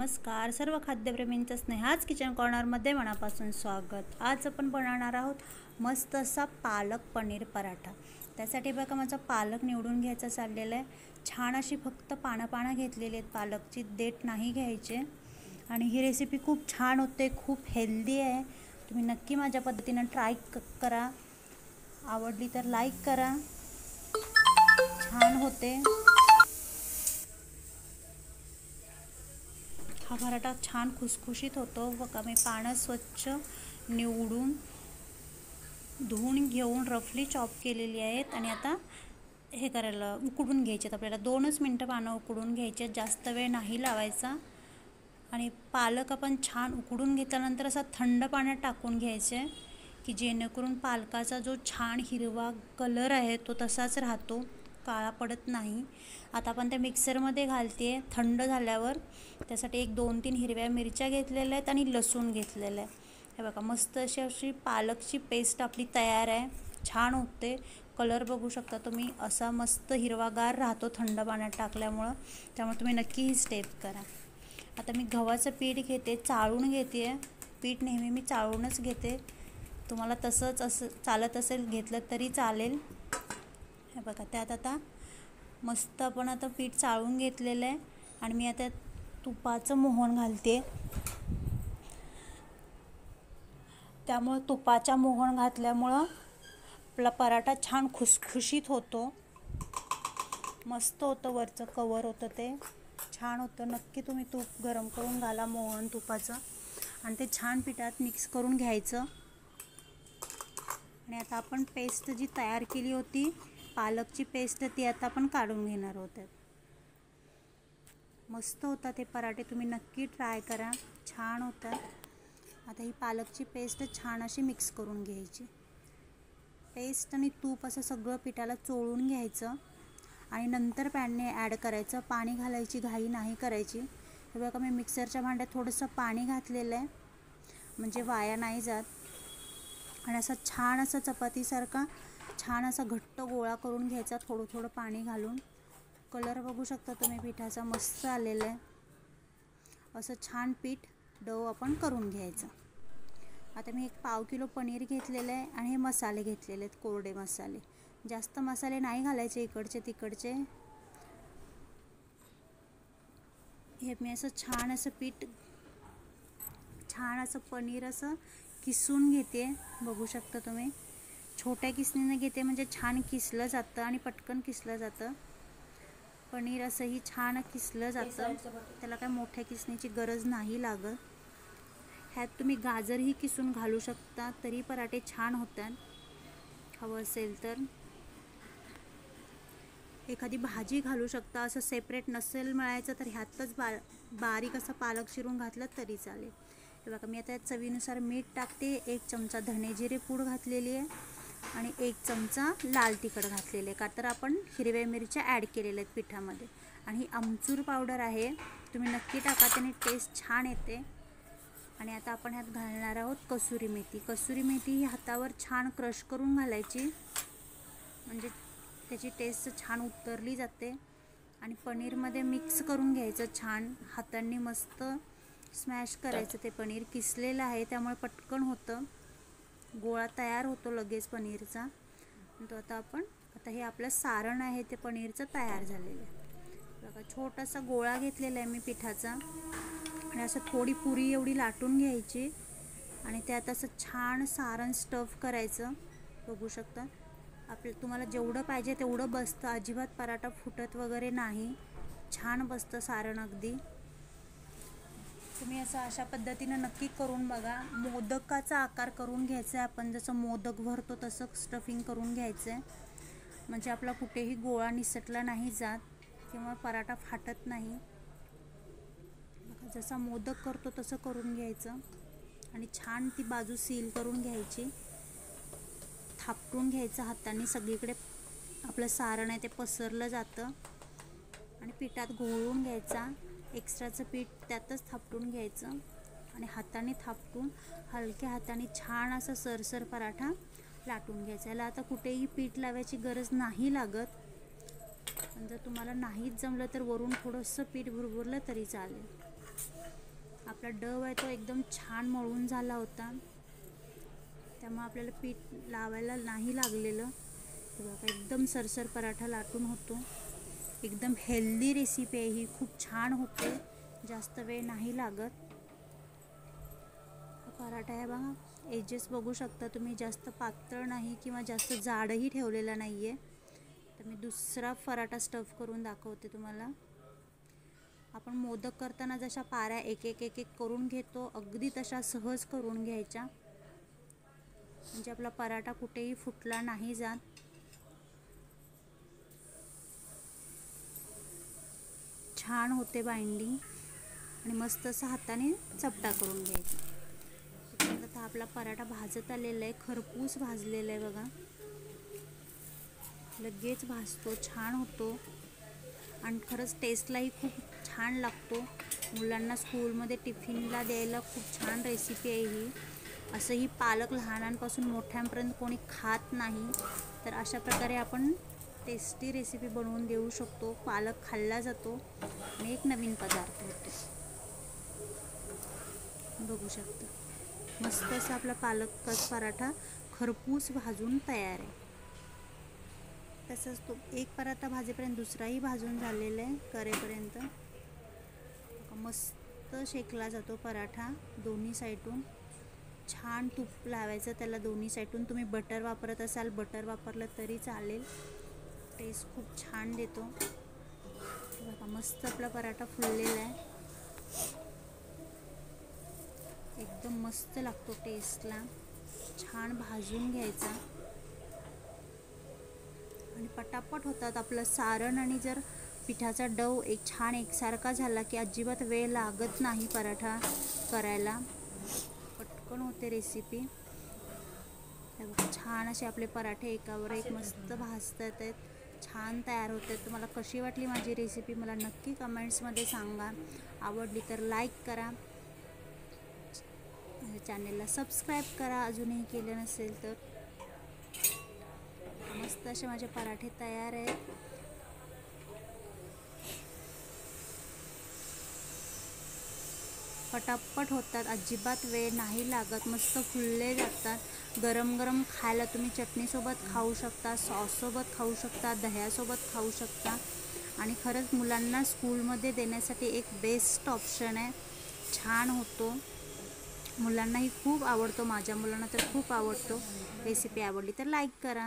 नमस्कार सर्व खाद्यप्रेमींचं स्नेहाच किचन कॉर्नरमध्ये मनापासून स्वागत। आज आपण बनवणार आहोत मस्त असा पालक पनीर पराठा। त्यासाठी बघा माझा पालक निवडून घ्यायचा चाललेला आहे। छान अशी फक्त पानं घेतलेली आहेत, पालकची देठ नाही घ्यायचे। आणि ही रेसिपी खूप छान होते, खूप हेल्दी आहे। तुम्ही नक्की माझ्या पद्धतीने ट्राय करा, आवडली तर लाईक करा, छान होते। हा पराठा छान खुसखुशीत होतो। बघा मी पानं स्वच्छ निवडून धुवून घेऊन रफली चॉप केलेली आहेत। आणि आता हे करायला उकडून घ्यायचे आहेत आपल्याला। 2च मिनटं पानं उकडून घ्यायचे, जास्त वेळ नाही लावायचा। आणि पालक आपण छान उकडून घेतल्यानंतर असा थंड पाण्यात टाकून घ्यायचे, की जेणेकरून पालकाचा जो छान हिरवा कलर आहे तो तसाच राहतो, काळा पडत नाही। आता आपण त्या मिक्सरमध्ये घालते थंड झाल्यावर। त्यासाठी 1-2-3 हिरव्या मिरच्या घेतलेल्या आहेत आणि लसूण घेतलेलं आहे। हे बघा मस्त अशी पालकची पेस्ट आपली तयार आहे। छान होते, कलर बघू शकता तुम्ही, असा मस्त हिरवागार राहतो थंड पाण्यात टाकल्यामुळं। त्यामुळे तुम्ही नक्की ही स्टेप करा। आता मी गव्हाचं पीठ घेते, चाळून घेते पीठ। नेहमी मी चाळूनच घेते, तुम्हाला तसंच असं चालत असेल घेतलं तरी चालेल। हे बघा त्यात आता मस्त आपण आता पीठ चाळून घेतलेलं आहे। आणि मी आता तुपाचं मोहन घालते, त्यामुळे तुपाच्या मोहन घातल्यामुळं आपला पराठा छान खुसखुशीत होतो, मस्त होतं। वरचं कवर होतं ते छान होतं। नक्की तुम्ही तूप गरम करून घाला, मोहन तुपाचं, आणि ते छान पिठात मिक्स करून घ्यायचं। आणि आता आपण पेस्ट जी तयार केली होती पालकची पेस्ट, ती आता आपण काढून घेणार आहोत। मस्त होतात हे पराठे, तुम्ही नक्की ट्राय करा, छान होतात। आता ही पालकची पेस्ट छान अशी मिक्स करून घ्यायची। पेस्ट आणि तूप असं सगळं पिठाला चोळून घ्यायचं आणि नंतर पॅनने ॲड करायचं। पाणी घालायची घाई नाही करायची। हे बघा मी मिक्सरच्या भांड्यात थोडंसं पाणी घातलेलं आहे, म्हणजे वाया नाही जात। आणि असं छान असं चपातीसारखा छान असा घट्ट गोळा करून घ्यायचा, थोडं पाणी घालून। कलर बघू शकता तुम्ही पिठाचा, मस्त आलेला आहे। असं छान पीठ डो आपण करून घ्यायचं। आता मी 1 किलो पनीर घेतलेलं आहे आणि हे मसाले घेतलेले आहेत, कोरडे मसाले। जास्त मसाले नाही घालायचे इकडचे तिकडचे। हे मी असं छान असं पीठ, छान असं पनीर असं किसून घेते, बघू शकता तुम्ही। छोट्या किसणीने घेते, म्हणजे छान किसलं जातं आणि पटकन किसलं जातं पनीर। असंही छान किसलं जातं, त्याला काय मोठ्या किसणीची गरज नाही लागत। ह्यात तुम्ही गाजरही किसून घालू शकता, तरी पराठे छान होतात, हवं असेल तर। एखादी भाजी घालू शकता, असं सेपरेट नसेल मिळायचं तर ह्यातच बारीक असा पालक चिरून घातलं तरी चालेल। हे बघा मी आता चवीनुसार मीठ टाकते, 1 चमचा धणे जिरे पूड घातलेली आहे आणि 1 चमचा लाल तिखट घातलेले आहे, का तर आपण हिरव्या मिरच्या ॲड केलेल्या आहेत पिठामध्ये। आणि ही आमचूर पावडर आहे, तुम्ही नक्की टाका, त्याने टेस्ट छान येते। आणि आता आपण ह्यात घालणार आहोत कसुरी मेथी। कसुरी मेथी ही हातावर छान क्रश करून घालायची, म्हणजे त्याची टेस्ट छान उतरली जाते। आणि पनीरमध्ये मिक्स करून घ्यायचं छान हातांनी, मस्त स्मॅश करायचं। ते पनीर किसलेलं आहे त्यामुळे पटकन होतं, गोळा तयार होतो लगेच पनीरचा। तो आता हे आपलं सारण आहे ते पनीरचं तयार झालेलं आहे। बघा छोटासा गोळा घेतलेला आहे मी पिठाचा, आणि असं थोडी पुरी एवढी लाटून घ्यायची आणि त्यात असं छान सारण स्टफ करायचं। बघू शकता तुम्हाला जेवढं पाहिजे तेवढं बसतं, अजिबात पराठा फुटत वगैरे नाही, छान बसतं सारण अगदी। तुम्ही असं अशा पद्धतीनं नक्की करून बघा। मोदकाचा आकार करून घ्यायचा आहे आपण, जसं मोदक भरतो तसं स्टफिंग करून घ्यायचं आहे, म्हणजे आपला कुठेही गोळा निसटला नाही जात किंवा पराठा फाटत नाही। जसा मोदक करतो तसं करून घ्यायचं आणि छान ती बाजू सील करून घ्यायची, थापटून घ्यायचं हाताने, सगळीकडे आपलं सारण आहे ते पसरलं जातं। आणि पिठात घोळून घ्यायचा, एक्स्ट्राचं पीठ त्यातच थापटून घ्यायचं आणि हाताने थापटून हलक्या हाताने छान असा सरसर पराठा लाटून घ्यायचा। याला आता कुठेही पीठ लावायची गरज नाही लागत, पण जर तुम्हाला नाहीच जमलं तर वरून थोडंसं पीठ भुरभुरलं तरी चालेल। आपला डव आहे तो एकदम छान मळून झाला होता, त्यामुळे आपल्याला पीठ लावायला नाही लागलेलं. बघा एकदम सरसर पराठा लाटून होतो. एकदम हेल्दी रेसिपी आहे ही, खूप छान होते, जास्त वेळ नाही लागत. पराठा आहे बघा, एजेस बघू शकता तुम्ही, जास्त पातळ नाही किंवा जास्त जाडही ठेवलेला नाही आहे. तर मी दुसरा पराठा स्टफ करून दाखवते तुम्हाला. आपण मोदक करताना जशा पाऱ्या एक एक एक एक करून घेतो, अगदी तशा सहज करून घ्यायच्या, म्हणजे आपला पराठा कुठेही फुटला नाही जात. छान होते बाइंडिंग आणि मस्त असं हाताने चपटा करून घ्यायचा. आता आपला पराठा भाजत आलेला आहे, खरपूस भाजलेला आहे बघा, लगेच भाजतो, छान होतो आणि खरंच टेस्टलाही खूप छान लागतो. मुलांना स्कूलमध्ये टिफिनला द्यायला खूप छान रेसिपी आहे ही. असंही पालक लहानांपासून मोठ्यांपर्यंत कोणी खात नाही, तर अशा प्रकारे आपण टेस्टी रेसिपी बनवून देऊ शकतो. पालक खाल्ला जातो आणि एक नवीन पदार्थ होतो. बघू शकता मस्त असा आपला पालक पराठा खरपूस भाजून तयार आहे. तसंच तो एक पराठा भाजेपर्यंत दुसराही भाजून झालेला आहे करेपर्यंत. मस्त शेकला जातो पराठा दोन्ही साईडून. छान तूप लावायचं त्याला दोन्ही साईडून. तुम्ही बटर वापरत असाल, बटर वापरलं तरी चालेल, टेस्ट खूप छान देतो. बघा मस्त आपला पराठा फुललेला आहे, एकदम मस्त लागतो टेस्टला. छान भाजून घ्यायचा आणि पटापट होतात. आपलं सारण आणि जर पिठाचा डव एक छान एकसारखा झाला की अजिबात वेळ लागत नाही पराठा करायला, पटकन होते रेसिपी. छान असे आपले पराठे एकावर एक मस्त भाजतात आहेत, छान तयार होत आहेत. तुम्हाला कशी वाटली माझी रेसिपी मला नक्की कमेंट्समध्ये सांगा. आवडली तर लाईक करा, चॅनलला सबस्क्राईब करा अजूनही केलं नसेल तर. मस्त असे माझे पराठे तयार आहेत. पटापट होतात, अजिबात वेळ नाही लागत, मस्त फुलले जातात. गरम गरम खायला तुम्ही चटणीसोबत खाऊ शकता, सॉससोबत खाऊ शकता, दह्यासोबत खाऊ शकता आणि खरंच मुलांना स्कूलमध्ये देण्यासाठी एक बेस्ट ऑप्शन आहे. छान होतो, मुलांनाही खूप आवडतो, माझ्या मुलांना तर खूप आवडतो. रेसिपी आवडली तर लाईक करा.